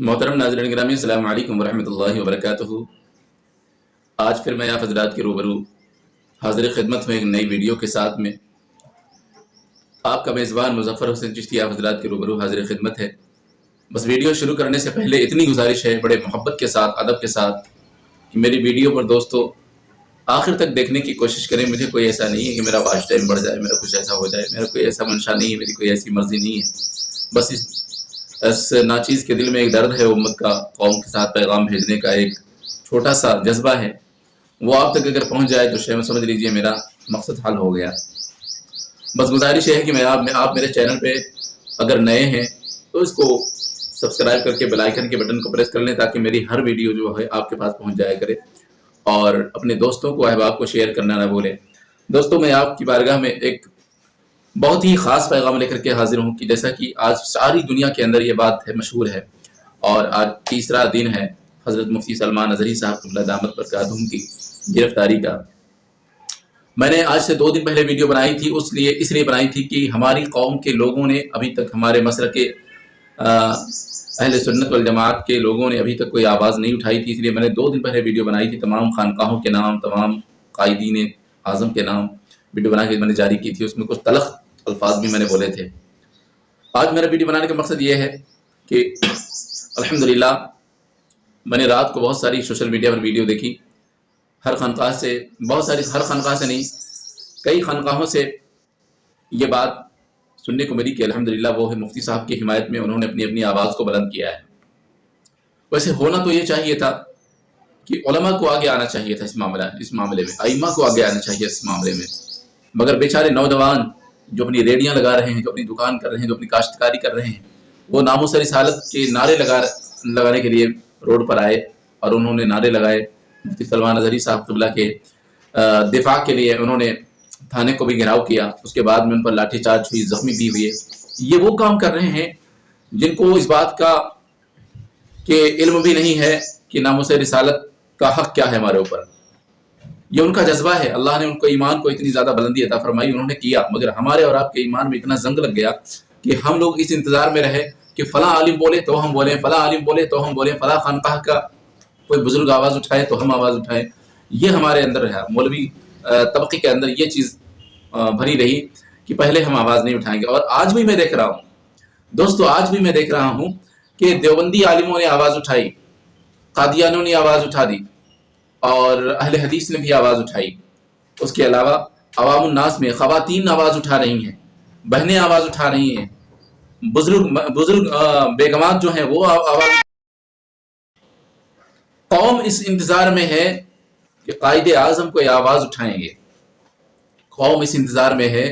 मोहतरम नाज़रीन गिरामी, अस्सलामु अलैकुम वरहमतुल्लाहि वबरकातुहू। आज फिर मैं आप हज़रात के रूबरू हाज़िर खिदमत में एक नई वीडियो के साथ में आपका मेज़बान मुज़फ़्फ़र हुसैन चिश्ती आप हज़रात के रूबरू हाज़िर खिदमत है। बस वीडियो शुरू करने से पहले इतनी गुजारिश है बड़े मोहब्बत के साथ, अदब के साथ, कि मेरी वीडियो पर दोस्तों आखिर तक देखने की कोशिश करें। मुझे कोई ऐसा नहीं है कि मेरा वॉच टाइम बढ़ जाए, मेरा कुछ ऐसा हो जाए, मेरा कोई ऐसा मंशा नहीं है, मेरी कोई ऐसी मर्ज़ी नहीं है। बस इस नाचीज़ के दिल में एक दर्द है, उम्मत का कौम के साथ पैगाम भेजने का एक छोटा सा जज्बा है। वो आप तक अगर पहुंच जाए तो शायद समझ लीजिए मेरा मकसद हल हो गया। बस गुजारिश है कि आप मेरे चैनल पे अगर नए हैं तो इसको सब्सक्राइब करके बेल आइकन के बटन को प्रेस कर लें, ताकि मेरी हर वीडियो जो है आपके पास पहुंच जाया करे, और अपने दोस्तों को, अहबाब को शेयर करना ना भूलें। दोस्तों, मैं आपकी बारगाह में एक बहुत ही ख़ास पैगाम लेकर के हाजिर हूँ कि जैसा कि आज सारी दुनिया के अंदर ये बात है, मशहूर है, और आज तीसरा दिन है हज़रत मुफ्ती सलमान अज़हरी साहब दामत बरकातुहू की गिरफ्तारी का। मैंने आज से 2 दिन पहले वीडियो बनाई थी, इसलिए बनाई थी कि हमारी कौम के लोगों ने अभी तक, हमारे मसलक के अहले सुन्नत वल जमात के लोगों ने अभी तक कोई आवाज़ नहीं उठाई थी। इसलिए मैंने 2 दिन पहले वीडियो बनाई थी, तमाम खानकाहों के नाम, तमाम कायदीन आज़म के नाम वीडियो बना के मैंने जारी की थी। उसमें कुछ तलख अल्फाज भी मैंने बोले थे। आज मेरा वीडियो बनाने का मकसद ये है कि अल्हम्दुलिल्लाह मैंने रात को बहुत सारी सोशल मीडिया पर वीडियो देखी, हर खानकाह से, हर खानकाह से नहीं, कई खानकाहों से ये बात सुनने को मिली कि अल्हम्दुलिल्लाह वो है मुफ्ती साहब की हिमायत में उन्होंने अपनी अपनी आवाज़ को बुलंद किया है। वैसे होना तो ये चाहिए था कि उलमा को आगे आना चाहिए था इस मामले में, आइम्मा को आगे आना चाहिए इस मामले में, मगर बेचारे नौजवान जो अपनी रेडियां लगा रहे हैं, जो अपनी दुकान कर रहे हैं, जो अपनी काश्तकारी कर रहे हैं, वो नामूस रिसालत के नारे लगाने के लिए रोड पर आए और उन्होंने नारे लगाए। मुफ्ती सलमान अज़हरी साहब क़िबला के दिफा के लिए उन्होंने थाने को भी घेराव किया। उसके बाद में उन पर लाठीचार्ज हुई, जख्मी भी हुए। ये वो काम कर रहे हैं जिनको इस बात का कि इल्म भी नहीं है कि नामूस रिसालत का हक क्या है हमारे ऊपर। ये उनका जज्बा है। अल्लाह ने उनको ईमान को इतनी ज़्यादा बुलंदी अता फरमाई, उन्होंने किया, मगर हमारे और आपके ईमान में इतना जंग लग गया कि हम लोग इस इंतज़ार में रहे कि फ़लाँ आलिम बोले तो हम बोलें, फ़लाँ आलिम बोले तो हम बोलें, फ़लाँ खानकाह का कोई बुजुर्ग आवाज़ उठाए तो हम आवाज़ उठाएं। ये हमारे अंदर है, मौलवी तबके के अंदर ये चीज़ भरी रही कि पहले हम आवाज़ नहीं उठाएंगे। और आज भी मैं देख रहा हूँ दोस्तों, आज भी मैं देख रहा हूँ कि देवबंदी आलिमों ने आवाज़ उठाई, कादियानों ने आवाज़ उठा दी, और अहले हदीस ने भी आवाज़ उठाई। उसके अलावा अवामुन नास में ख़वातीन आवाज़ उठा रही हैं, बहनें आवाज़ उठा रही हैं, बुजुर्ग बेगमात जो हैं वो आवाज़। कौम इस इंतज़ार में है कि कायदे आज़म को आवाज़ उठाएंगे। कौम इस इंतज़ार में है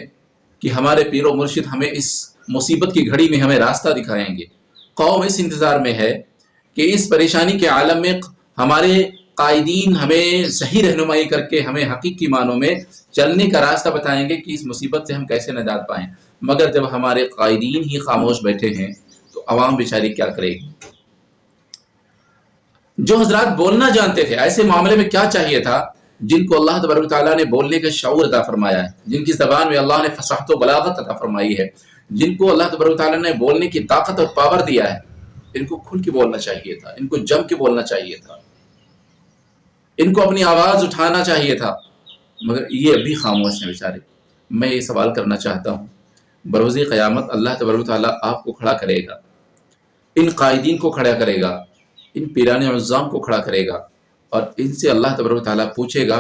कि हमारे पीरो मुर्शिद हमें इस मुसीबत की घड़ी में हमें रास्ता दिखाएंगे। कौम इस इंतज़ार में है कि इस परेशानी के आलम में हमारे कायदीन हमें सही रहनुमाई करके हमें हकीकी मानों में चलने का रास्ता बताएंगे कि इस मुसीबत से हम कैसे नजात पाएं। मगर जब हमारे कायदीन ही खामोश बैठे हैं तो अवाम बेचारी क्या करेगी। जो हजरात बोलना जानते थे, ऐसे मामले में क्या चाहिए था, जिनको अल्लाह तबारक व तआला ने बोलने का शऊर अता फरमाया है, जिनकी ज़बान में अल्लाह ने फसाहत व बलागत अता फरमाई है, जिनको अल्लाह तबारक व तआला ने बोलने की ताकत और पावर दिया है, इनको खुल के बोलना चाहिए था, इनको जम के बोलना चाहिए था, इनको अपनी आवाज़ उठाना चाहिए था, मगर ये अभी खामोश हैं बेचारे। मैं ये सवाल करना चाहता हूँ, बरोज़े क़यामत अल्लाह तबारक व तआला आपको खड़ा करेगा, इन कायदीन को खड़ा करेगा, इन पीराने उज़्ज़ाम को खड़ा करेगा, और इनसे अल्लाह तबारक व तआला पूछेगा,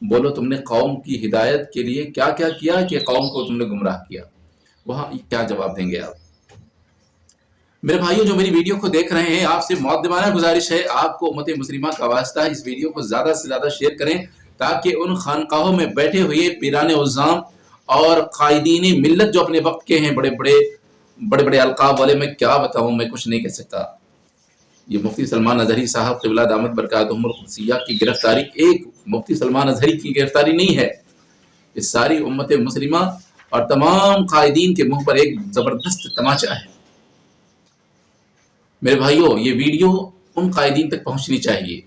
बोलो तुमने कौम की हिदायत के लिए क्या क्या किया कि कौम को तुमने गुमराह किया। वहाँ क्या जवाब देंगे आप। मेरे भाइयों जो मेरी वीडियो को देख रहे हैं, आपसे मुअद्दबाना गुजारिश है, आपको उम्मत मुस्लिमा का वास्ता, इस वीडियो को ज़्यादा से ज़्यादा शेयर करें, ताकि उन खानकाहों में बैठे हुए पीराने उज़्ज़ाम और कायदीन मिल्लत जो अपने वक्त के हैं, बड़े बड़े अलकाब वाले, मैं क्या बताऊँ, मैं कुछ नहीं कह सकता। ये मुफ्ती सलमान अज़हरी साहब क़िबला दामत बरकातुहुमुल क़ुद्सिया की गिरफ्तारी एक मुफ्ती सलमान अज़हरी की गिरफ्तारी नहीं है, इस सारी उम्मत मुस्लिमा और तमाम कायदीन के मुंह पर एक ज़बरदस्त तमाचा है। मेरे भाइयों, ये वीडियो उन कायदीन तक पहुंचनी चाहिए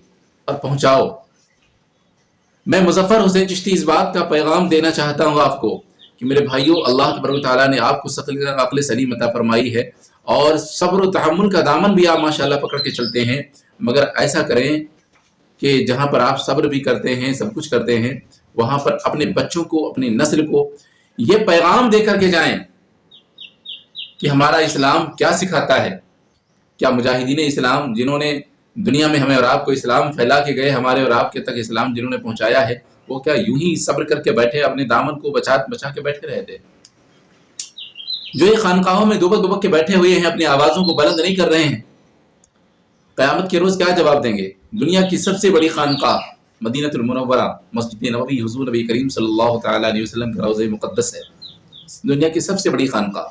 और पहुंचाओ। मैं मुज़फ़्फ़र हुसैन चिश्ती इस बात का पैगाम देना चाहता हूँ आपको कि मेरे भाइयों, अल्लाह तबारक व तआला ने आपको अक़्ल सलीम अता फरमाई है, اور صبر و تحمل کا دامن بھی آپ ماشاءاللہ پکڑ کے چلتے ہیں، مگر ایسا کریں کہ جہاں پر آپ صبر بھی کرتے ہیں، سب کچھ کرتے ہیں، وہاں پر اپنے بچوں کو، اپنی نسل کو یہ پیغام دے کر کے جائیں کہ ہمارا اسلام کیا سکھاتا ہے۔ کیا مجاہدین اسلام جنہوں نے دنیا میں ہمیں اور آپ کو اسلام پھیلا کے گئے، ہمارے اور آپ کے تک اسلام جنہوں نے پہنچایا ہے، وہ کیا یوں ہی صبر کر کے بیٹھے، اپنے دامن کو بچا کے بیٹھے رہتے؟ جو یہ خانقاہوں میں دبک دبک کے بیٹھے ہوئے ہیں، اپنی آوازوں کو بلند نہیں کر رہے ہیں، قیامت کے روز کیا جواب دیں گے؟ دنیا کی سب سے بڑی خانقاہ مدینہ المنورہ، مسجد نبوی، حضور نبی کریم صلی اللہ تعالی علیہ وسلم کا روضہ مقدس ہے، دنیا کی سب سے بڑی خانقاہ،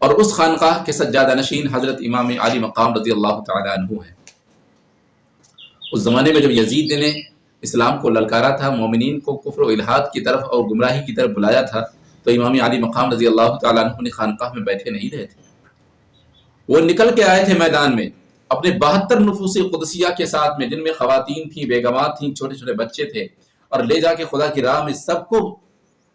اور اس خانقاہ کے سجادہ نشین حضرت امام علی مقام رضی اللہ تعالی عنہ ہیں۔ اس زمانے میں جب یزید نے اسلام کو للکارا تھا، مومنین کو کفر و الحاد کی طرف اور گمراہی کی طرف بلایا تھا، تو امام علی مقام رضی اللہ تعالیٰ عنہ نے خانقاہ میں بیٹھے نہیں رہے تھے، وہ نکل کے آئے تھے میدان میں اپنے 72 نفوس قدسیہ کے ساتھ میں، جن میں خواتین تھیں، بیگمات تھیں، چھوٹے چھوٹے بچے تھے، اور لے جا کے خدا کی راہ میں سب کو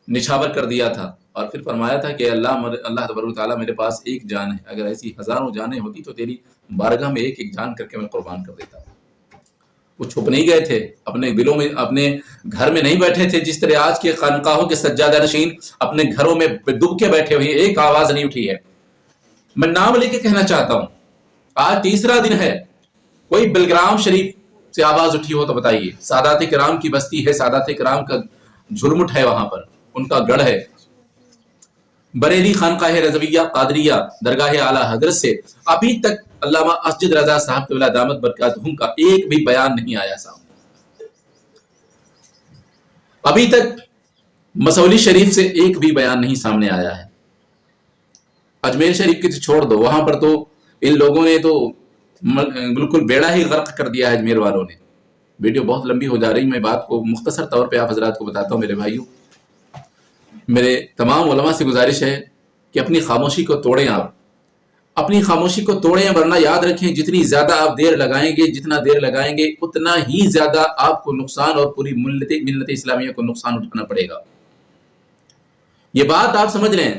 نچھاور کر دیا تھا، اور پھر فرمایا تھا کہ اللہ تبارک و تعالیٰ میرے پاس ایک جان ہے، اگر ایسی ہزاروں جانیں ہوتی تو تیری بارگاہ میں ایک ایک جان کر کے میں قربان کر دیتا۔ وہ چھپ نہیں گئے تھے، اپنے دلوں میں، اپنے گھر میں نہیں بیٹھے تھے، جس طرح آج کے خانقاہوں کے سجادہ نشین اپنے گھروں میں ڈوب کے بیٹھے ہوئے، ایک آواز نہیں اٹھی ہے۔ میں نام لے کے کہنا چاہتا ہوں، آج تیسرا دن ہے، کوئی بلگرام شریف سے آواز اٹھی ہو تو بتائیے، سادات کرام کی بستی ہے، سادات کرام کا جھلمٹ ہے، وہاں پر ان کا گڑھ ہے۔ بریلی خانقاہ رضویہ قادریہ درگاہ اعلیٰ حضرت سے ابھی تک علامہ اسجد رضا صاحب قبلہ دامت برکاتہم کا ایک بھی بیان نہیں آیا سامنے، ابھی تک مسولی شریف سے ایک بھی بیان نہیں سامنے آیا ہے۔ اجمیر شریف کی تو چھوڑ دو، وہاں پر تو ان لوگوں نے تو بالکل بیڑا ہی غرق کر دیا ہے اجمیر والوں نے۔ ویڈیو بہت لمبی ہو جا رہی، میں بات کو مختصر طور پہ آپ حضرات کو بتاتا ہوں۔ میرے بھائیوں، میرے تمام علماء سے گزارش ہے کہ اپنی خاموشی کو توڑیں، آپ اپنی خاموشی کو توڑیں، ورنہ یاد رکھیں جتنی زیادہ آپ دیر لگائیں گے، جتنا دیر لگائیں گے، اتنا ہی زیادہ آپ کو نقصان اور پوری ملت اسلامیہ کو نقصان اٹھانا پڑے گا۔ یہ بات آپ سمجھ لیں۔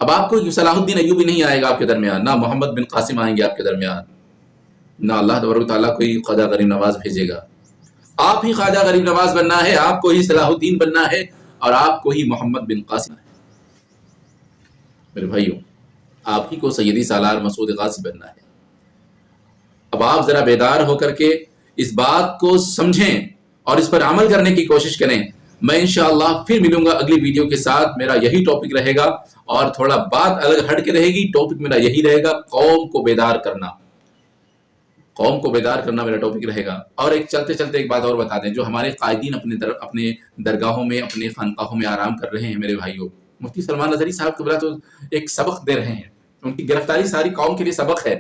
اب آپ کو صلاح الدین ایوبی نہیں آئے گا آپ کے درمیان، نہ محمد بن قاسم آئیں گے آپ کے درمیان، نہ اللہ تبارک و تعالیٰ کوئی خواجہ غریب نواز بھیجے گا۔ آپ ہی خواجہ غریب نواز بننا ہے، آپ کو ہی صلاح الدین بننا ہے، اور آپ کو ہی محمد بن قاسم ہے۔ میرے بھائیوں، آپ ہی کو سیدی سالار مسعود غازی بننا ہے۔ اب آپ ذرا بیدار ہو کر کے اس بات کو سمجھیں اور اس پر عمل کرنے کی کوشش کریں۔ میں انشاءاللہ پھر ملوں گا اگلی ویڈیو کے ساتھ، میرا یہی ٹاپک رہے گا، اور تھوڑا بات الگ ہٹ کے رہے گی، ٹاپک میرا یہی رہے گا، قوم کو بیدار کرنا۔ قوم کو بیدار کرنا میرا ٹاپک رہے گا۔ اور ایک چلتے چلتے ایک بات اور بتا دیں، جو ہمارے قائدین اپنے درگاہوں میں، اپنے خانقاہوں میں آرام کر رہے ہیں، میرے بھائیوں، مفتی سلمان نظری صاحب قبلہ تو ایک سبق دے رہے ہیں، ان کی گرفتاری ساری قوم کے لیے سبق ہے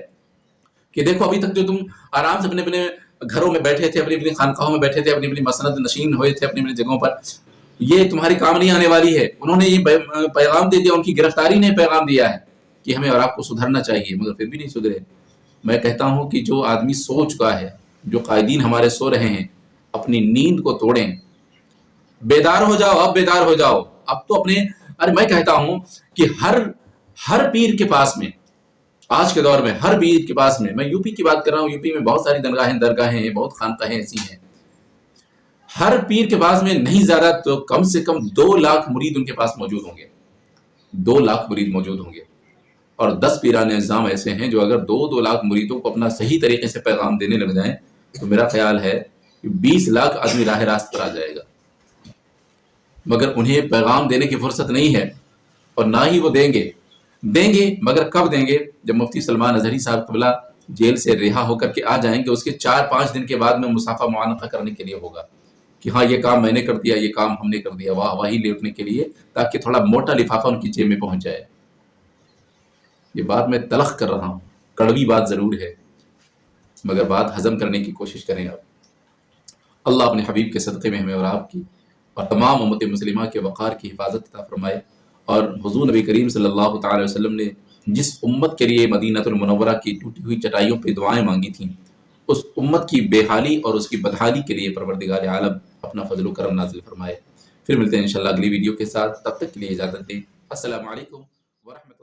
کہ دیکھو ابھی تک جو تم آرام سے اپنے گھروں میں بیٹھے تھے، اپنی خانقاہوں میں بیٹھے تھے، اپنی مسند نشین ہوئے تھے اپنی جگہوں پر، یہ تمہاری کام نہیں آنے والی ہے۔ انہوں نے یہ پیغام دے دیا، ان کی گرفتاری نے پیغام دیا ہے کہ ہمیں اور آپ کو سدھرنا چاہیے، مگر پھر بھی نہیں سدھرے۔ میں کہتا ہوں کہ جو آدمی سو چکا ہے، جو قائدین ہمارے سو رہے ہیں، اپنی نیند کو توڑیں، بیدار ہو جاؤ، اب بیدار ہو جاؤ۔ اب تو میں کہتا ہوں کہ ہر پیر کے پاس میں، آج کے دور میں ہر پیر کے پاس میں یو پی کی بات کر رہا ہوں، یو پی میں بہت ساری درگاہیں ہیں، بہت خانقاہیں ایسی ہیں، ہر پیر کے پاس میں نہیں زیادہ تو کم سے کم 2 لاکھ مرید ان کے پاس موجود ہوں گے، 2 لاکھ مرید موجود ہوں گے، اور 10 پیران نظام ایسے ہیں جو اگر 2 لاکھ مریدوں کو اپنا صحیح طریقے سے پیغام دینے لگ جائیں تو میرا خیال ہے کہ 20 لاکھ آدمی راہ راست پر آ جائے گا، مگر انہیں پیغام دینے کی فرصت نہیں ہے، اور نہ ہی وہ دیں گے، مگر کب دیں گے؟ جب مفتی سلمان اظہری صاحب قبلہ جیل سے رہا ہو کر کے آ جائیں گے، اس کے 4-5 دن کے بعد میں مصافحہ معانقہ کرنے کے لیے ہوگا کہ ہاں یہ کام میں نے کر دیا، یہ کام ہم نے کر دیا، واہی لوٹنے کے لیے، تاکہ تھوڑا موٹا لفافہ ان کی جیب میں پہنچ جائے۔ یہ بات میں تلخ کر رہا ہوں، کڑوی بات ضرور ہے، مگر بات ہضم کرنے کی کوشش کریں آپ۔ اللہ اپنے حبیب کے صدقے میں ہمیں اور آپ کی اور تمام امت مسلمہ کے وقار کی حفاظت عطا فرمائے، اور حضور نبی کریم صلی اللہ تعالی وسلم نے جس امت کے لیے مدینہ المنورہ کی ٹوٹی ہوئی چٹائیوں پہ دعائیں مانگی تھیں، اس امت کی بے حالی اور اس کی بدحالی کے لیے پروردگار عالم اپنا فضل و کرم نازل فرمائے۔ پھر ملتے ہیں انشاءاللہ اگلی ویڈیو کے ساتھ، تب تک کے لیے اجازت دیں۔ السلام علیکم ورحمۃ اللہ۔